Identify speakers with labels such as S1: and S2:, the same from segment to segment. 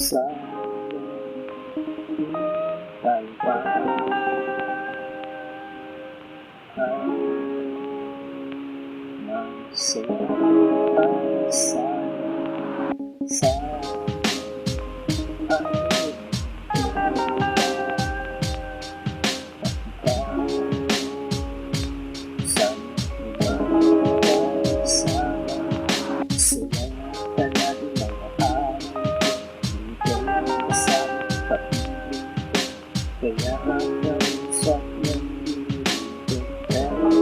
S1: Sa talpa ay nagsuasa sa ay sa ibang kasama sila talagang mga kaya hanggang sa nandito pero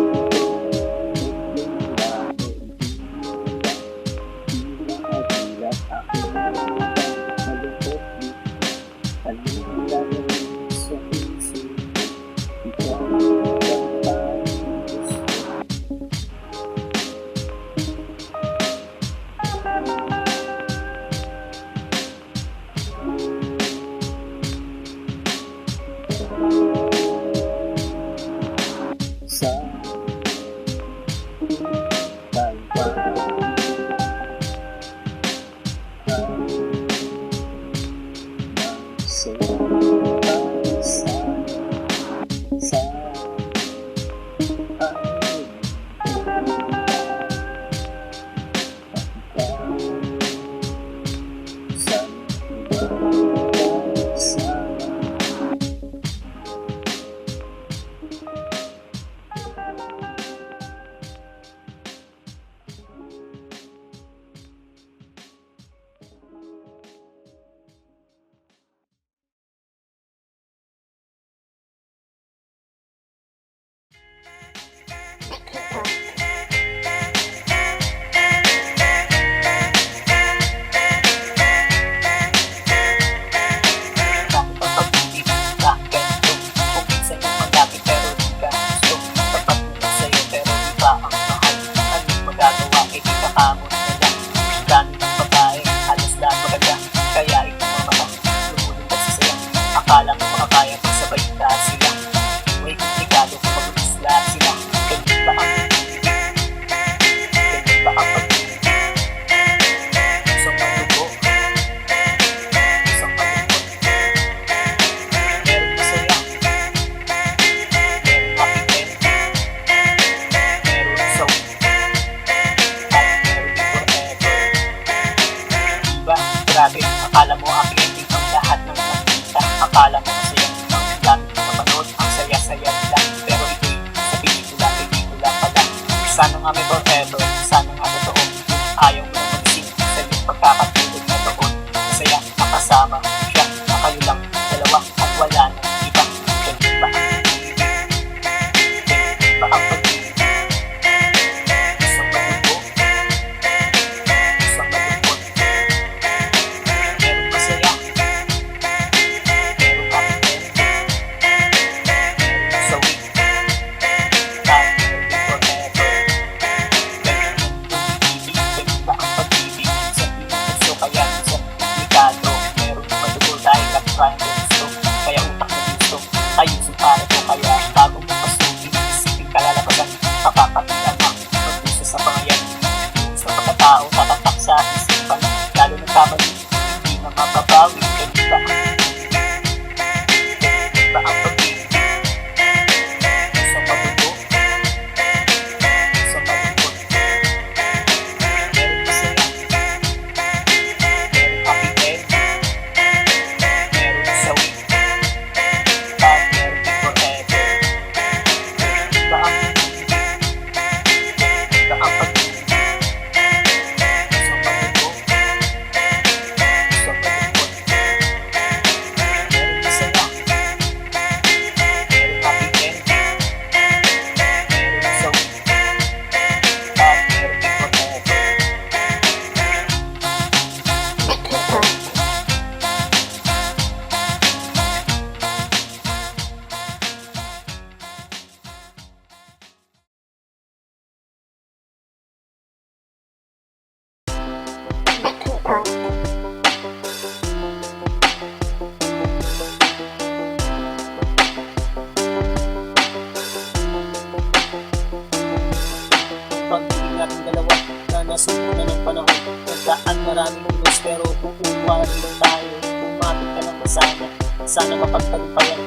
S1: sumpo na ng panahon. Nagdaan maraming ulos pero kukuha rin tayo. Umapit ka ng masana, sana mapagtagumpayan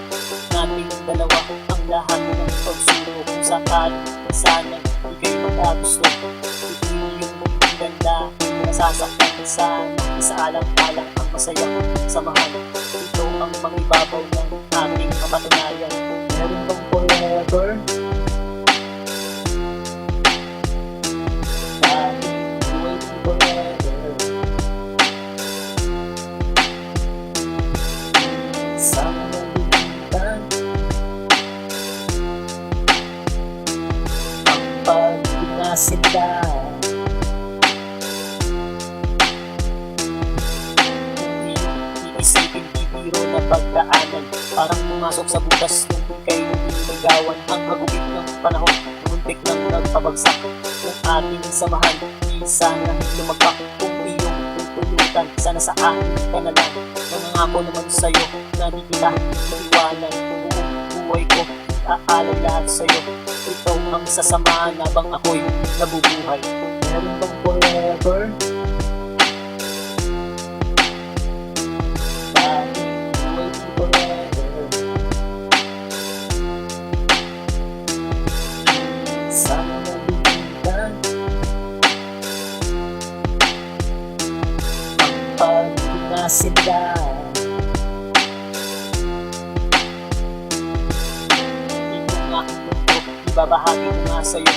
S1: natin ang dalawa ang lahat ng pagsuro. Kung sakali, sana di kayo magkagusto. Ito yung mukhang ganda, nasasaktan sana. Isaalang-alang ang masayang samahan. Ito ang mangibabaw ng ating kapatunayan. Meron bang forever? Sila iisipin bibiro na pagdaanan, parang pumasok sa butas nung ika'y niligawan. Ang hagupit ng panahon, muntik nang nagpabagsak ng ating samahan. Di sana lumagpak kung iyong tutulutan, sana sa akin ka na lang. Nangangako naman sa'yo na di kita iiwanan. Buong buhay ko aalay lahat sa'yo. Ito ang sasamahan habang ako'y nabubuhay. Meron bang forever? Wait forever. Sana nabibigyan ang pag-ibig sila. Ibabahagi ko nga sa'yo,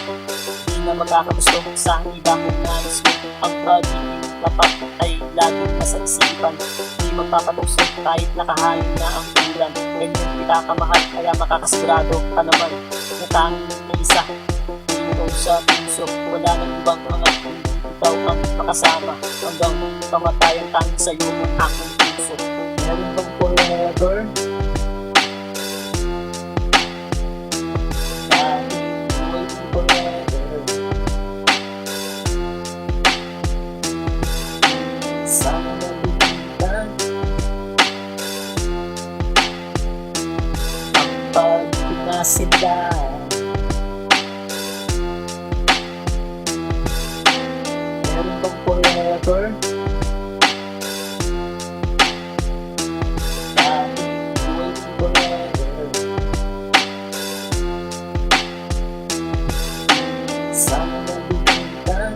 S1: di na magkakagusto sa iba kong nais mo. Ang pag-ibig tapat ay laging nasa isipan, di magpapatusok kahit nakahain na ang ulan. Ganyan kita kamahal, kaya makakasigurado ka naman na tanging isa dito sa puso. Wala nang ibang angat, kundi ikaw ang makasama hanggang kamatayan. Tanging sa'yo ang aking puso. Meron bang forever? Sana nabibigyan ang pag-ibig na sila. Meron bang forever? Wait forever. Sana nabibigyan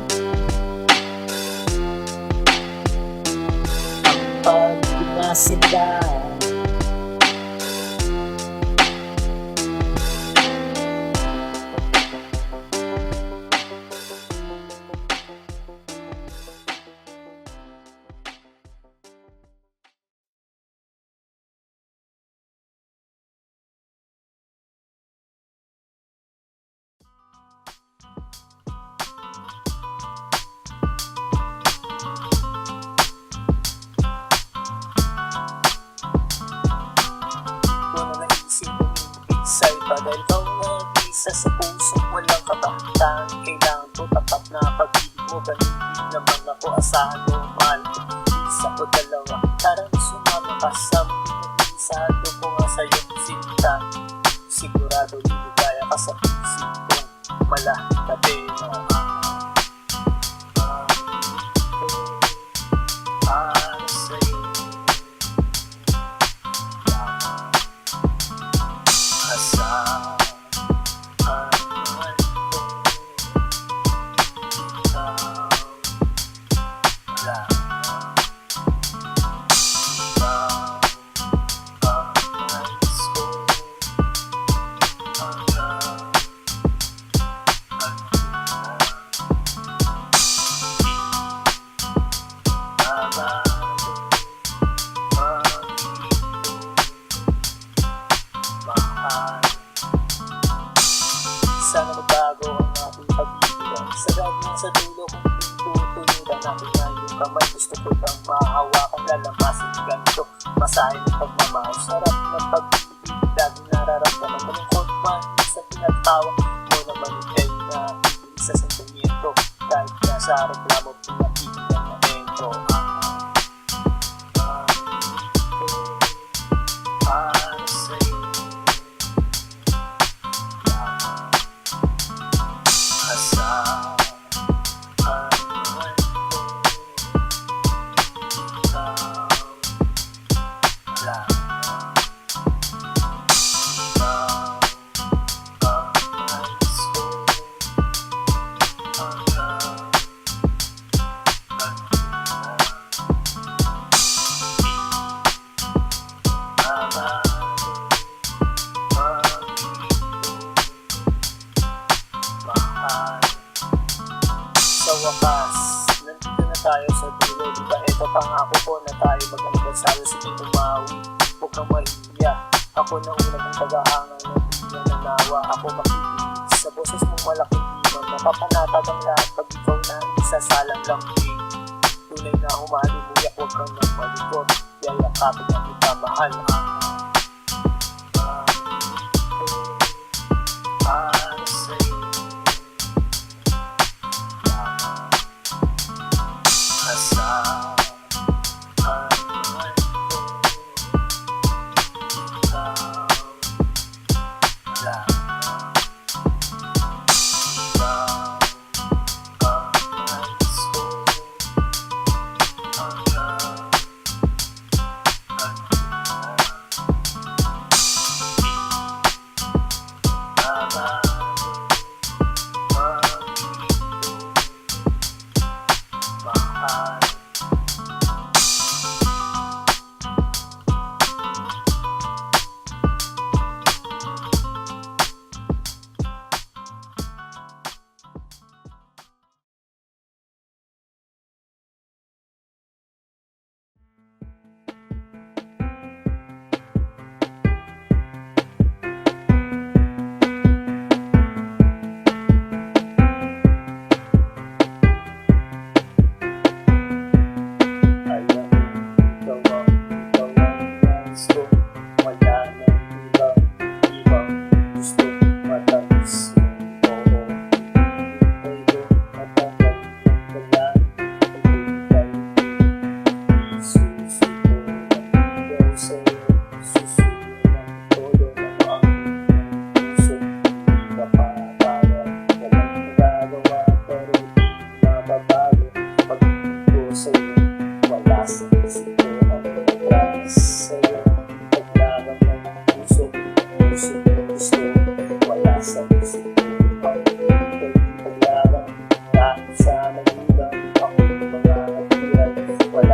S1: pag-ibig na sila. Dahil ikaw nag-isa sa puso, walang kabahatan. Kailangan ko tapat na pag-ibig mo. Ganun din naman ako, asahan mo, mahal ko. Isa o dalawa, tarang sumama ka sa mag-isado ko nga sa'yo sinta. Sigurado liligaya ka sa puso ko. Malakate na para sa'yo. Sana magbago ang aking pag-ibig. Sagad na sa dulo kung tutulutan natin na yung kamay. Gusto ko kang mahawakan, lalamasin ganito. Masahin ang pagmamahal, sarap ng pag-ibig. Laging nararamdaman, malungkot man sa pinagtawa mo naman ikay na sa sentimiento. Kahit nasa reklamo, pinakikita na ito. Para sa'yo tayo sa dulo. Diba ito pangako ko na tayo mag-anibersaryo sa Pinumawi. Huwag kang mahiya, ako na unang mong pag-aangal na bigyan ng nawa. Ako makikinig sa boses mong malaking iman. Napapanatag ang lahat pag ikaw na isasalang lang. Tunay na humalimuyak, huwag kang nang malikot. Yayakapin na kita mahal. Para sa'yo asahan man ko, ikaw lang. Ikaw ang nais ko hanggang mahal.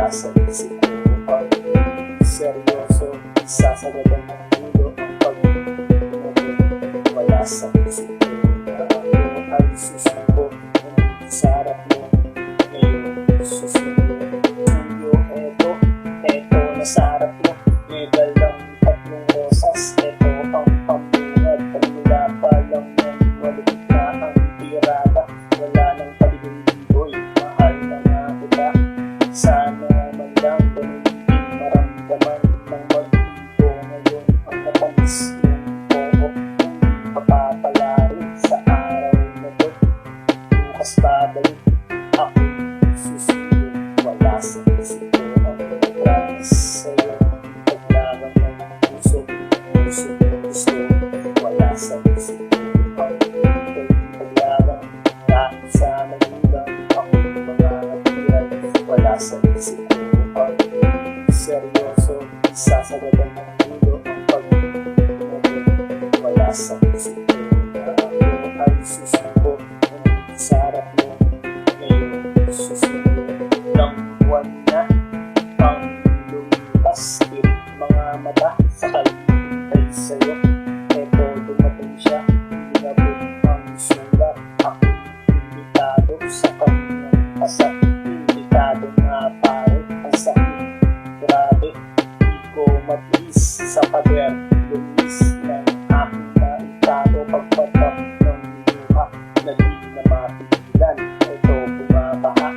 S1: Sa isip ko ang seryoso, isasagadan ng ulo ang pag-ibig. Wala sa isip ko na ako ay susuko ng sarap mo. Ngayon susuko tuyo, eto nasa harap mo. Legal lang tatlong rosas, eto ang pamunad. Pagmula pa lang yan, malupit na ang tirada. Wala nang paligoy, mahal na nga kita. Sana man lang ganun din maramdaman ng mag-ibo. Ngayon ang natamis yung oo, hindi papapalarin sa araw na to. Bukas babalik ako susunod. Wala sa isip ko ang promise sa'yo. Paglaban ng puso gusto. Wala sa isip ko ang paglaban. Kahit sa magulang ako mga natiran. Wala sa isip ko ang seryoso, isasagadan ng ulo ang pag-ibig. Wala sa isip ko na ako ay susuko ng sarap mo. Ngayon susunod ng buwan na ang lumipas. Tirik mga mata sa kalibay sa'yo. Eto dumating siya, inabot ang sulat. Ako imbitado sa kanyang kasal. Imbitado nga pare, ang sakit. Grabe, di ko matiis sa pader. Lumis ng aking naitado. Pagpatak ng luha na di na mapigilan. Ito bumabaha,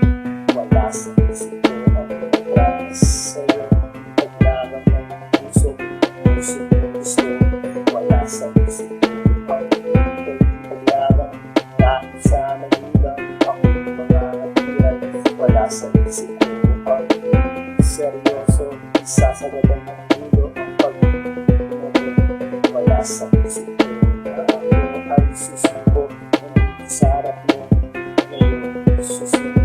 S1: wala sa isip ko ang promise sa'yo. Paglaban ng puso gusto. Wala sa isip ko ang paglaban. Kahit sa magulang ako mga natiran. Wala sa isip ko ang seryoso, isasagadan ng ulo ang pag-ibig. Wala sa isip ko na ako ay susuko ng sarap mo. Ngayon susunod.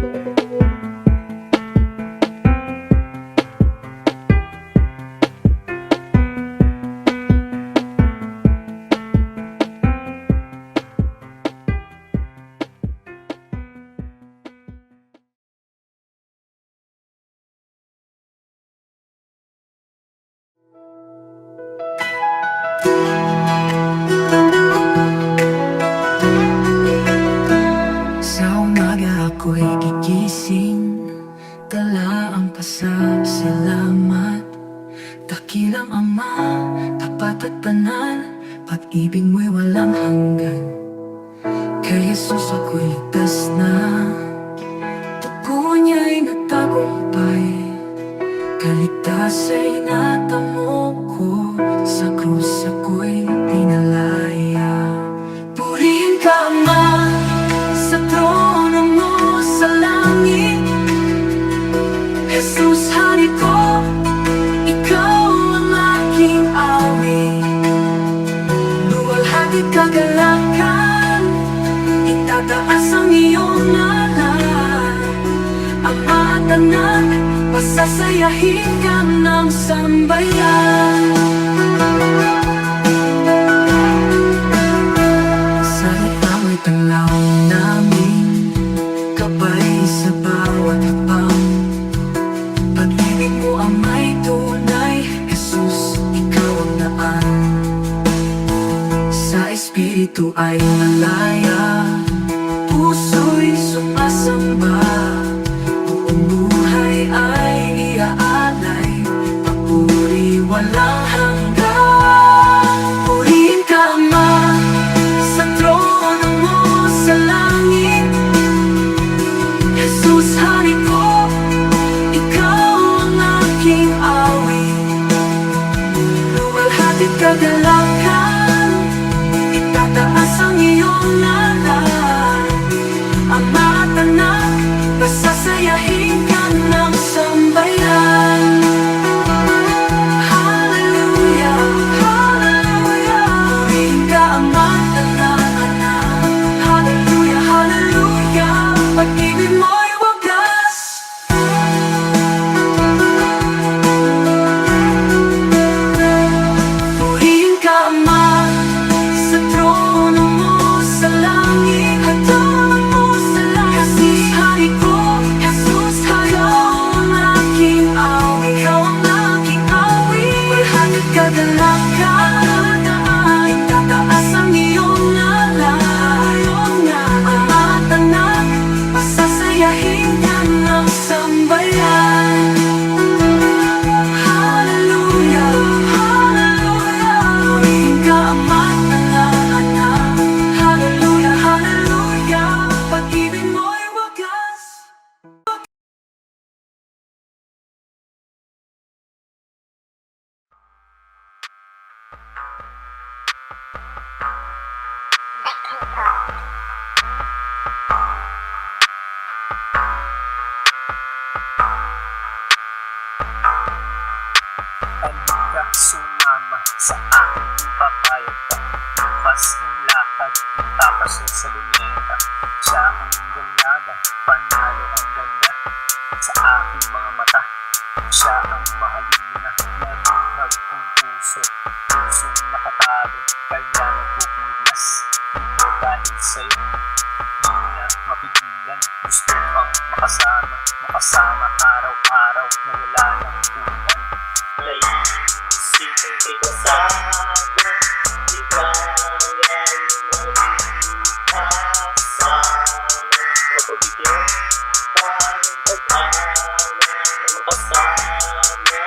S2: Sa umaga ako'y gigising magdala ang pasasalamat. Dakilang Ama, tapat at banal, pag-ibig mo'y walang hanggan. Kay Jesus ako'y ligtas na, dugo niya'y nagtagumpay. Kaligtas ay natamo ko, sa krus ako'y pinalaya. Purihin ka Ama, sa trono mo sa langit. Jesus, hari ko, ikaw ang aking awit. Luwalhati kagalakan, itataas ang iyong ngalan. Ama at Anak, pasasayahin ka ng sambayan. Sa itamo'y tanglaw namin, gabay sa bawat hakbang. Pag-ibig mo ang may tunay, Jesus, ikaw ang daan. Sa Espiritu ay malaya, puso'y sumasamba. Buong buhay ay iaalay, papuri walang hanggan. Purihin ka Ama, sa trono mo sa langit. Jesus, hari ko, ikaw ang aking awit. Luwalhati kagalakan, itataas ang iyong ngalan. Ama at Anak, pasasayahin ka ng sambayan. Hallelujah, hallelujah. Purihin ka Ama at Anak. Hallelujah, hallelujah. Pag-ibig mo'y wagas. Purihin ka Ama, sa trono mo sa langit. Hagdanan mo sa langit. Jesus, hari ko, Jesus, ikaw ang aking awit. Ikaw ang aking awit. Walhati kagalakan, itataas ang iyong ngalan. Ama at Anak, pasasayahin ka ng sambayan. Hallelujah, hallelujah. Purihin ka Ama at Anak. Hallelujah, hallelujah. Pag-ibig mo'y wagas.
S1: Halika, sumama sa aking papayag ka. Bukas ng lakad, tapasok sa luneta. Siya ang dalaga, panalo ang ganda. Sa aking mga mata, siya ang mahalina. Nabuhag ang puso, pusong nakatago. Kaya nagpupumiglas, ito dahil sa'yo. Di na mapigilan, gusto kang makasama. Makasama araw-araw na wala ng ulan. Naisipin kita sana, di kaya kasama. Mapabigyan pa ng pag-ala, makasama.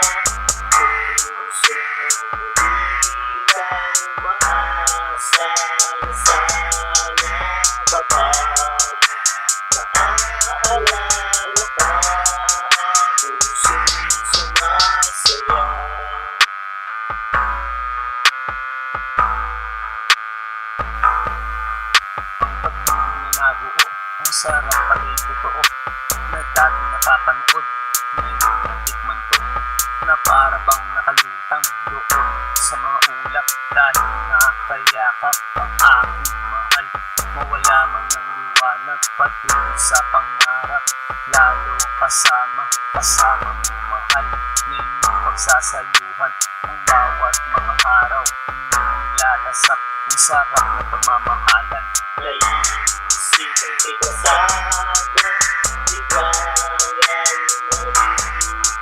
S1: Puso di lang maasa na sana. Kapag naaalala ka, puso'y sumasaya. Nabuo, ang sarap pa'y totoo, na dati napapanood, ngayon natikman ko, na para bang nakalutang doon sa mga ulap. Dahil nakakayakap ang aking mahal, mawala man ng liwanag patuloy sa pangarap. Lalo kasama mo mahal, na inyong pagsasaluhan ang bawat mga araw. Inyong lalasap, ang sarap na pagmamahalan. Naisipin kita sana, di kaya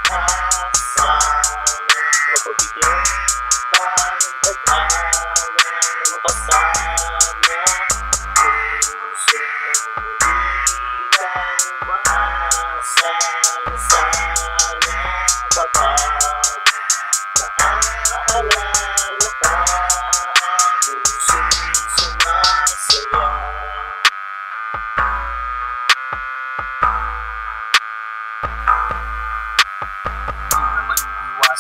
S1: kasama. Mapabigyan pa ng pag-ala, makasama. Puso di lang maasa sa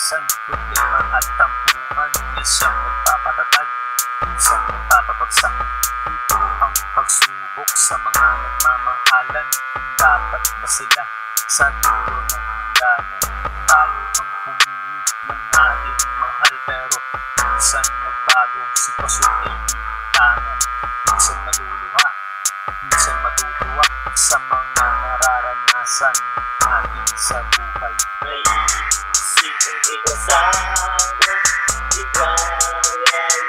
S1: Minsan problema at tampuhan, minsan magpapatatag, minsan magpapabagsak. Ito ang pagsubok sa mga nagmamahalan. Dapat ba sila sa dulo ng hangganan? Tayo ang pumili ng ating mahal, pero minsan nagbago, sitwasyon ay tangan. Minsan maluluha, minsan matutuwa sa mga nararanasan natin sa buhay.
S3: May isip kong ikasama, ikaw ay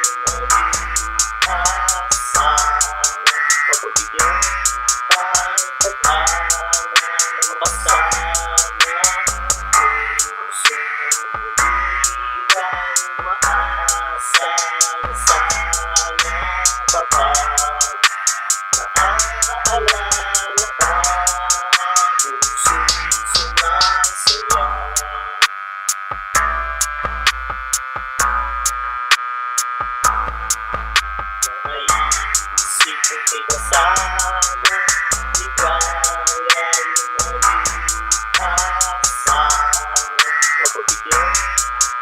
S3: mag-asawa. Pagbigyan tayong pag-awa na makasama. Puso ng uligan, umaasa na sana kapag naaalala ka. Puso'y sumasaya. Naisip kong ikasama, ikaw ay mag-asawa. Mapagbigyan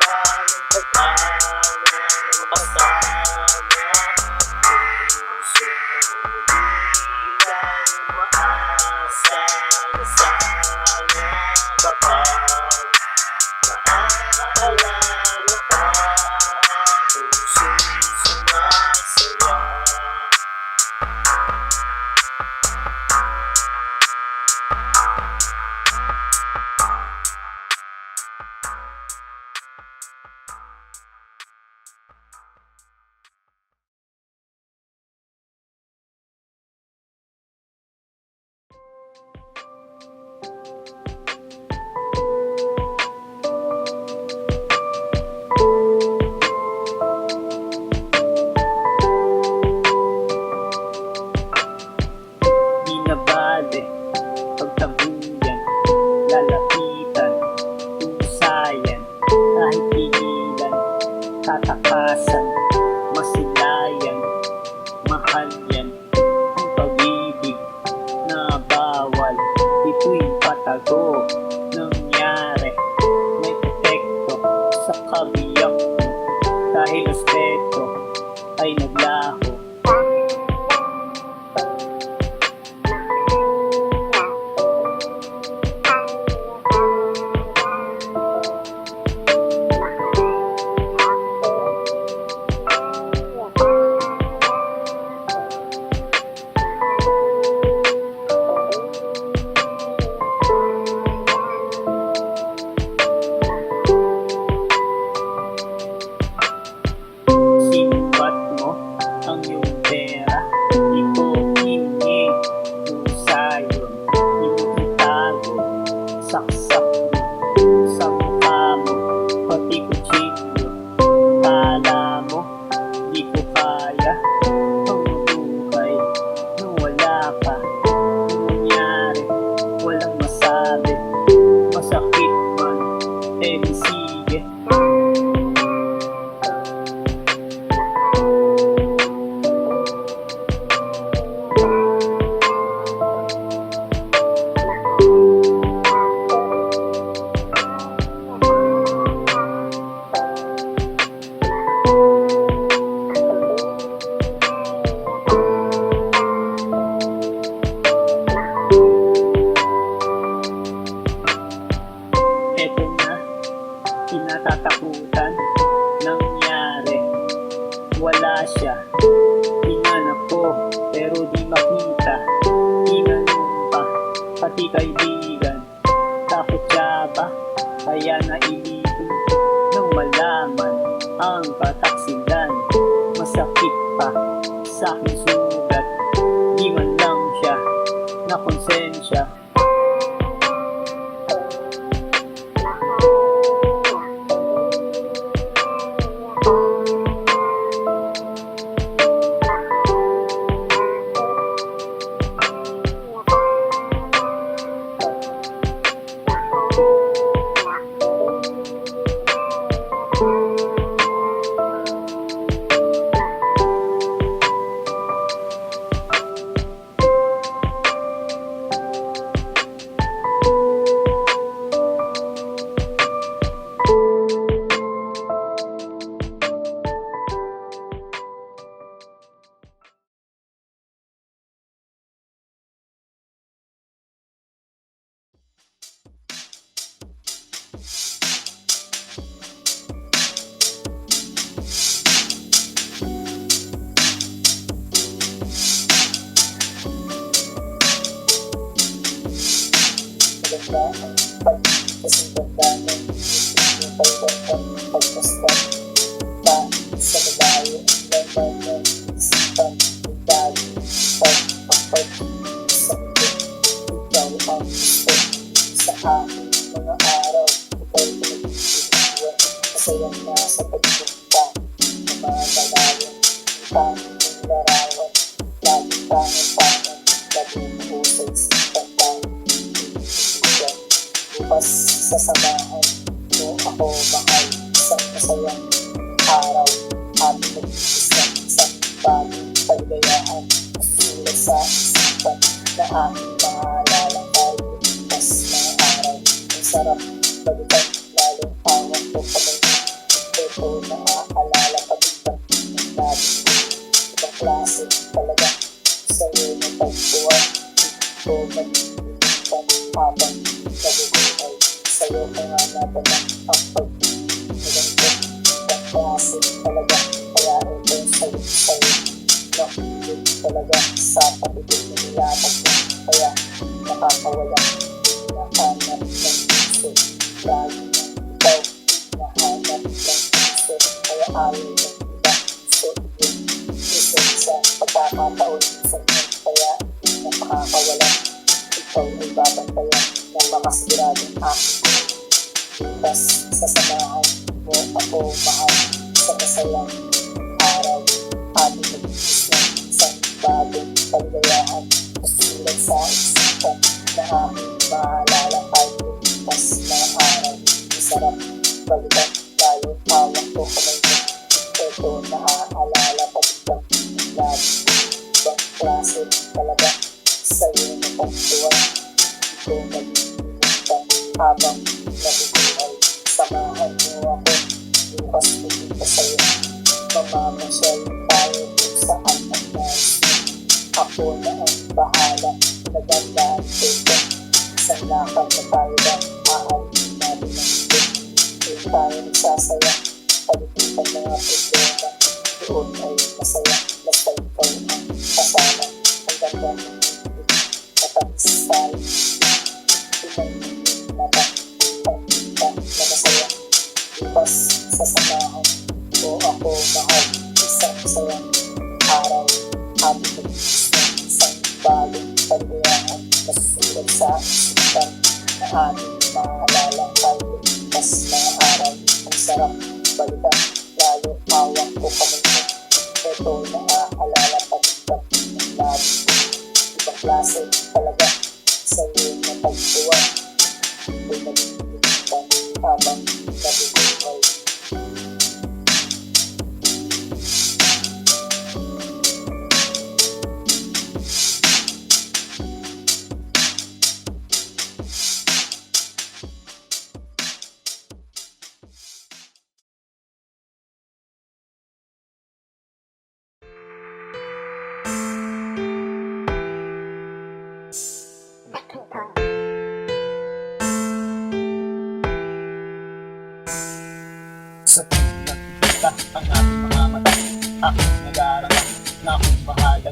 S3: ka ng pag-awa na makasama. Puso ng uligan, umaasa na sana kapag naaalala ka. Puso'y sumasaya.
S1: Di na bale, pagtabuyan, lalapitan, pusayan, kahit pigilan, tatakasan, masilayan, mahal yan, ang pag-ibig na bawal, ito'y patago, nangyari, may epekto sa kabiyak mo, dahil respeto ay naglaho. Sinubat mo ang iyong pera, di ko hiningi, pusa yun, initago, saksak mo, sa mukha mo, pati kutsilyo. Kala mo, di ko kaya, ang buhay, nung wala ka, nung nangyari, walang masabi, masakit man, eh di sige. Eto na, tinatatakutan, nangyari, wala siya, hinanap ko, pero di makita, hinanong pa, pati kaibigan, takot siya ba, kaya nailipin, nang malaman, ang kataksilan, masakit pa, sa aking sugat, di man lang siya, na konsensya. Maganda ang pagkasindanda ng yung pagkakang pagkastan pa sa malayo ang laman ng isipan ng dali pagpapag sa mundo. Ikaw ang gusto sa aking mga araw. Ikaw pinag-iwan masayang nasa pagpunta na mga kalayan ang tanging larawan. Lagi tangan-tangan lagi mo sa isipan tayo. Bukas sasamahan mo ako mahal isang masayang araw. Ating nag-iisang isang bagong kaligayahan. Masusulat sa isipan na aking maalalang tayo. Bukas mga araw ang sarap balikan lalong awang ko kamay. Ito na aalala pagkita ng nabi. Ibang klase talaga sa'yo na pagbuwan. Ito mag-iinitan habang nabubuhay sa'yo kaya natin ang pag-iinaganda ng klase talaga kaya ito sa'yo nakilig talaga sa pagiging nilapag mo kaya nakakawala nahanap ng gusto lagi ng ikaw nahanap ng gusto kaya ayaw ng iba so yun isa sa pagkakataon sa inyo kaya napakakawala ikaw ay babantayan ng makasiguradong aking bukas sasamahan mo ako mahal sa masayang araw ating nag-iis ng isang bagong kaligayahan masusulat sa isipan na aking maalala kahit bukas na araw masarap balikan lalo tawag ko kamay mo ito naaalala pagkang labi ibang klase talaga sa'yo na pagtuwan ito nag-iinitan habang nabubuhay samahan mo ako bukas pupunta sa'yo mamamasyal tayo kung saan ang nais mo ako na ang bahala nagandaan ko ito isang lakad na tayo ba aalis natin ng ito kung tayo nagsasaya palipitan mga problema doon ay masaya basta ikaw ang kasama ang ganda ng matamis tayo pinag-ibig mata pagkita na masaya bukas sasamahan mo ako mahal isang masayang araw ating nag-iis ng isang bagong kaligayahan masusulat sa isipan na ating maalala tayo bukas mga araw ang sarap balikan lalo hawak ko kamay mo ito naaalala pagkita ng labi ibang klase talaga sa'yo na pagtuwan ito nag-iinitan habang nabubuhay sa tuwing nagkikita ang ating mga mata aking nag-aaral na kung mahalaga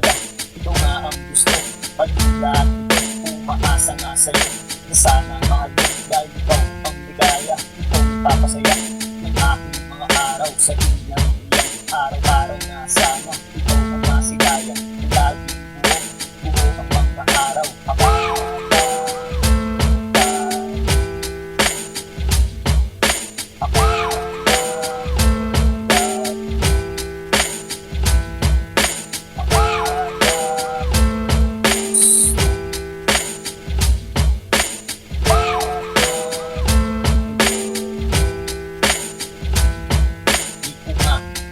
S1: ito nga ang gusto pag-ila at ito umaasa nga sa'yo na sana mahal ko dahil ikaw ang ligaya ikaw ang papasaya ng aking mga araw sa inyong iyan araw-araw na sana ikaw ang masigaya lagi buo ang mga araw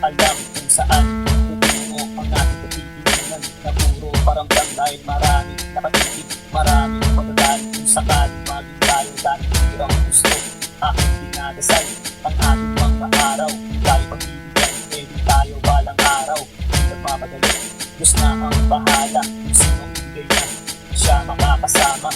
S1: alam kung saan pupungo ang ating pagtitinan na puro paramdam dahil maraming nakatitig, maraming pagdadaan kung sakaling maging tayo dahil hirang gusto aking dinadasal ang ating mga araw dahil pagbibigyan, pwede tayo balang araw hindi nagmamadali, Diyos na ang bahala kung sino bigay niya siya makakasama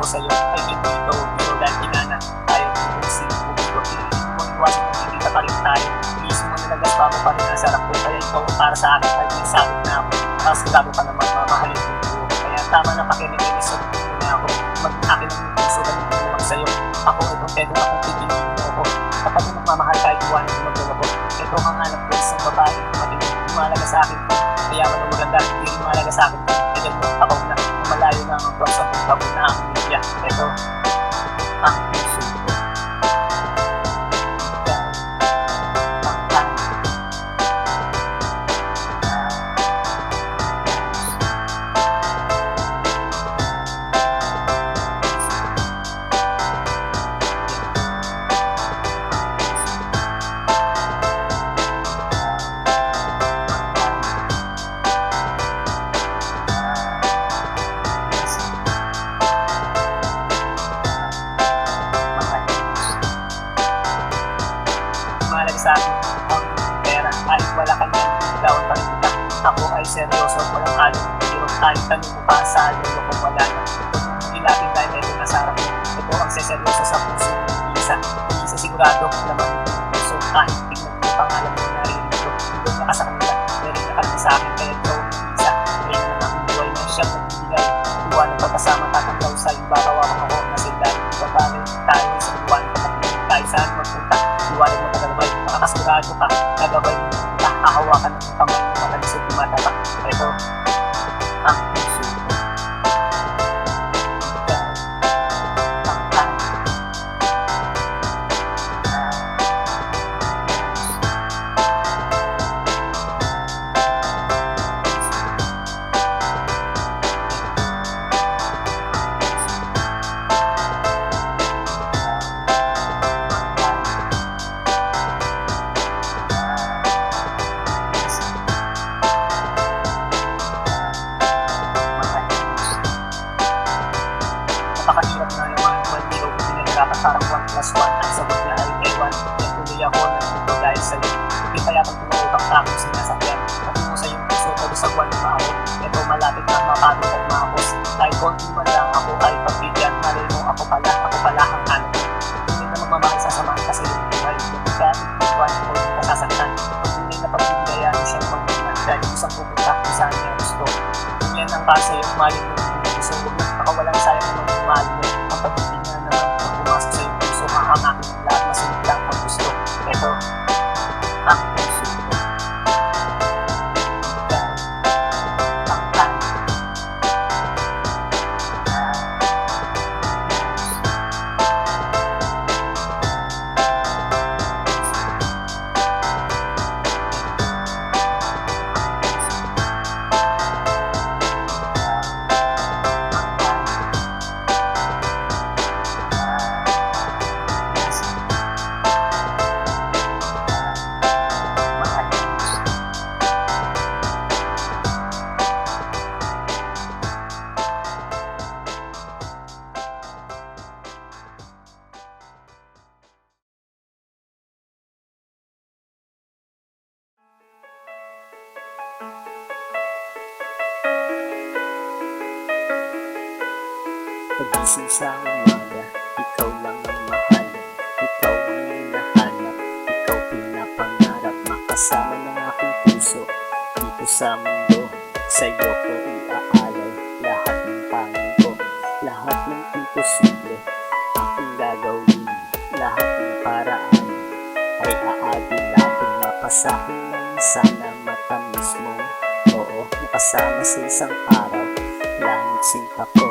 S1: sa'yo ay hindi ito biro dahil kinana tayo kung sino bumiro. Hindi mo iwasan kung hindi ka pa rin tayo. Iisip mo na nagaspa mo pa rin ang sarap ko. Kaya ikaw para sa akin ay may sabit na ako. Tapos gago ka naman mamahalin mo ko. Kaya tama na pakinig sa mo na ako. Mag-akin ang puso ganun ko naman sa'yo. Ako itong pwede akong pipiliin mo ako. Kapag na magmamahal kahit iwanan mo magdala ko. Ito ang anak ko isang babae. Matinong lumalaga sa akin ko. Kaya man ang maganda, hindi rin malaga sa akin ko. Kaya mo ako na malayo na ang buwan sa pagbago na ang media. Ito ang puso ko. Mahalaga sa akin ang pera kahit wala ka niyan, bitawan pa rin kita. Ako ay seryoso, walang halong pero kahit tanong mo pa sa lolo kung wala na. Huwag mong ilapin dahil ito nasa harap mo. Ito ang seseryoso sa puso ng isa. Isa sigurado naman yung puso kahit tignan mo pangalan mo narinig ko. Hindi na ka sa kanila, meron na ka rin sa akin kaya ikaw ang isa. Kaya na ang buhay na siyang nagbibigay. Iwan ang pagkasama tatanggaw sa iyo, barawakan ako na sila. Ibabagay tayo sa iwan, kapatid tayo saan magpunta. Iwanan mo tagalabay, makakasigurado ka, nagabay mo, hahawakan ng kamay mo matalisod yung mata. Ito, ang puso ko. Ikaw, ang akin. Napakahirap na naman, maliro ko pinagkarapat parang 1+1 at sagot na ay ewan. Kaya tuloy ako nandito dahil sa'yo. Hindi kaya pag tumawag ang akong sinasakyan. Patungo sa iyong puso, pag-usagwan ng maabot. Ito malapit na mapagod at maapos. Kahit konti man lang ako ay pagbigyan. Malay mo ako pala ang hanap. Hindi na magmamahal sa samahan kasi yung buhay. Hindi ka iwan o hindi ka sasaktan. Pag-tunay na pagbibigayaan siya ng mga dahil isang pupunta kung saan niya gusto. Yan ang para sa'yo, malay mo yung puso. Huwag na pakawalan sayang naman yung mahal mo. Ang pag-ibig nga naman, pag pumasok sa iyong puso, hahangakin ang lahat, masunod lang ang gusto. Ito, ang puso ko. Ikaw, ang akin. Pagising sa umaga, ikaw lang ang mahal. Ikaw ang hinahanap, ikaw pinapangarap. Makasama ng aking puso, dito sa mundo. Sa'yo ko iaalay lahat ng pangin ko. Lahat ng imposible, aking gagawin. Lahat ng paraan ay aagin natin. Mapasahin lang sana matamis mo. Oo, makasama sa isang araw, langit sinta ko.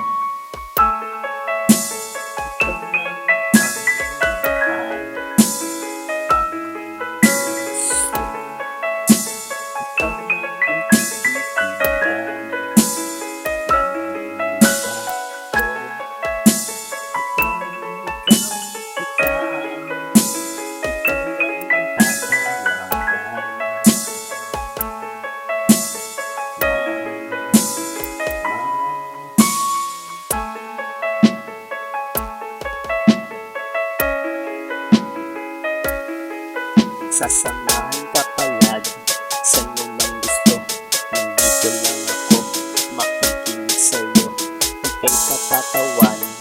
S1: Sasamahan ka palagi sa lumang gusto. Nandito lang ako, makikinig sa'yo. Ika'y patatawanin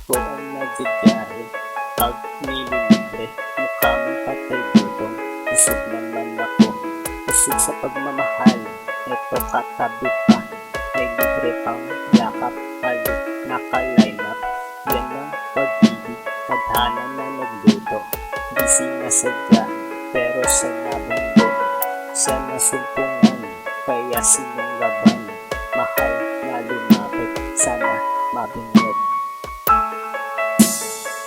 S1: Ako ang nagbibiyahe pag nililibre. Mukha mong patay gutom, isip naman ako. Isip sa pagmamahal, eto katabi pa. May libre pang yakap, halik, naka-line up. Yan ang pag-ibig, tadhana na nagluto. Di sinasadya, pero sa nabando. Siya nasumpungan, kaya sinunggaban. Mahal na lumapit, sana mabinyag.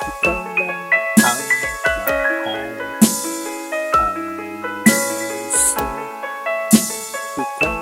S1: Ikaw lang ang mahal, ang gusto. Ikaw